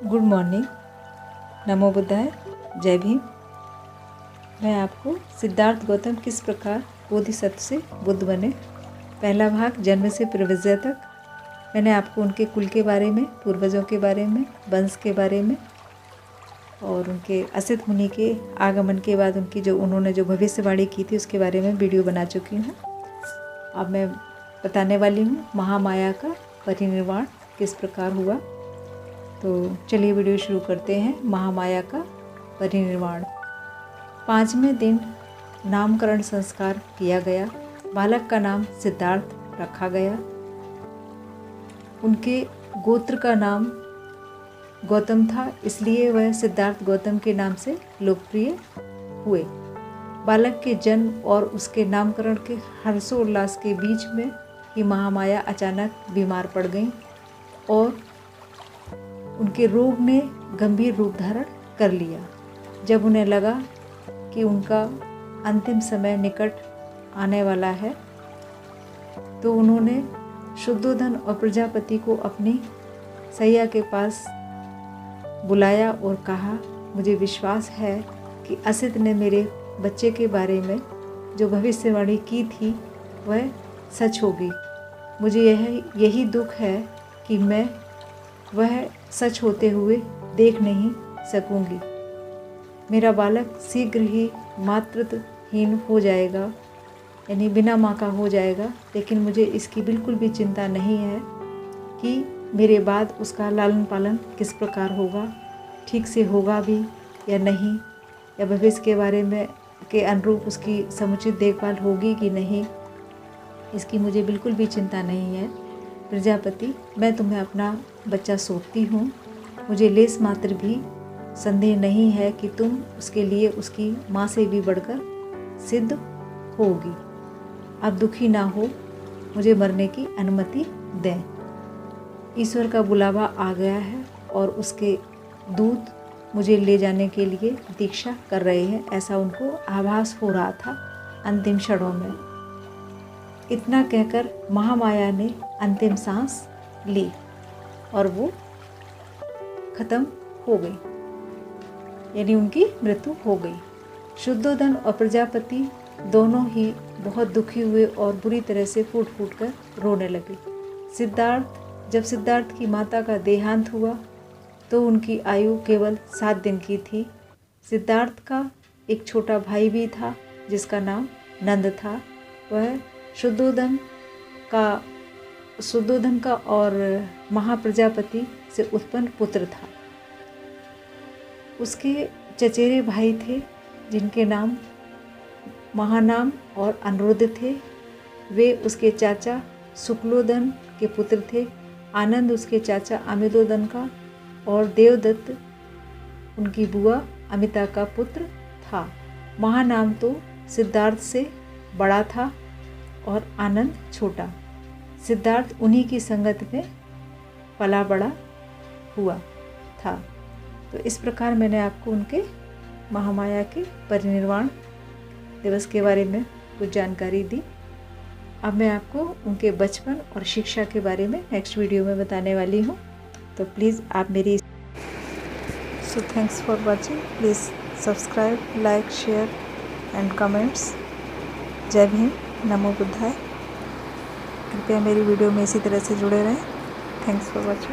Good morning, नमो बुद्धाय, जय भीम। मैं आपको सिद्धार्थ गौतम किस प्रकार बोधिसत्व से बुद्ध बने, पहला भाग जन्म से प्रवृत्ति तक। मैंने आपको उनके कुल के बारे में, पूर्वजों के बारे में, वंश के बारे में और उनके असित मुनि के आगमन के बाद उनकी उन्होंने जो भविष्यवाणी की थी उसके बारे में वीडियो बना चुकी हूँ। अब मैं बताने वाली हूँ महामाया का परिनिर्वाण किस प्रकार हुआ। तो चलिए वीडियो शुरू करते हैं। महामाया का परिनिर्वाण। 5वें दिन नामकरण संस्कार किया गया। बालक का नाम सिद्धार्थ रखा गया। उनके गोत्र का नाम गौतम था, इसलिए वह सिद्धार्थ गौतम के नाम से लोकप्रिय हुए। बालक के जन्म और उसके नामकरण के हर्षोल्लास के बीच में ही महामाया अचानक बीमार पड़ गईं और उनके रोग ने गंभीर रूप धारण कर लिया। जब उन्हें लगा कि उनका अंतिम समय निकट आने वाला है, तो उन्होंने शुद्धोधन और प्रजापति को अपनी सैया के पास बुलाया और कहा, मुझे विश्वास है कि असित ने मेरे बच्चे के बारे में जो भविष्यवाणी की थी वह सच होगी। मुझे यही दुख है कि मैं वह सच होते हुए देख नहीं सकूंगी। मेरा बालक शीघ्र ही मातृत्वहीन हो जाएगा, यानी बिना माँ का हो जाएगा, लेकिन मुझे इसकी बिल्कुल भी चिंता नहीं है कि मेरे बाद उसका लालन पालन किस प्रकार होगा, ठीक से होगा भी या नहीं, या भविष्य के बारे में के अनुरूप उसकी समुचित देखभाल होगी कि नहीं, इसकी मुझे बिल्कुल भी चिंता नहीं है। प्रजापति, मैं तुम्हें अपना बच्चा सौंपती हूँ। मुझे लेस मात्र भी संदेह नहीं है कि तुम उसके लिए उसकी माँ से भी बढ़कर सिद्ध होगी। अब दुखी ना हो, मुझे मरने की अनुमति दें। ईश्वर का बुलावा आ गया है और उसके दूत मुझे ले जाने के लिए प्रतीक्षा कर रहे हैं, ऐसा उनको आभास हो रहा था अंतिम क्षणों में। इतना कहकर महामाया ने अंतिम सांस ली और वो खत्म हो गई, यानी उनकी मृत्यु हो गई। शुद्धोधन और प्रजापति दोनों ही बहुत दुखी हुए और बुरी तरह से फूट फूट कर रोने लगे। जब सिद्धार्थ की माता का देहांत हुआ तो उनकी आयु केवल 7 दिन की थी। सिद्धार्थ का एक छोटा भाई भी था जिसका नाम नंद था। वह शुद्धोधन का और महाप्रजापति से उत्पन्न पुत्र था। उसके चचेरे भाई थे जिनके नाम महानाम और अनुरुद्ध थे। वे उसके चाचा शुक्लोदन के पुत्र थे। आनंद उसके चाचा अमितोदन का और देवदत्त उनकी बुआ अमिता का पुत्र था। महानाम तो सिद्धार्थ से बड़ा था और आनंद छोटा। सिद्धार्थ उन्हीं की संगत में पला बड़ा हुआ था। तो इस प्रकार मैंने आपको उनके महामाया के परिनिर्वाण दिवस के बारे में कुछ जानकारी दी। अब मैं आपको उनके बचपन और शिक्षा के बारे में नेक्स्ट वीडियो में बताने वाली हूँ। तो प्लीज़ आप मेरी thanks for watching. Please subscribe, like, share and comments. जय भीम, नमो बुद्धाय। कृपया मेरी वीडियो में इसी तरह से जुड़े रहें। Thanks for watching.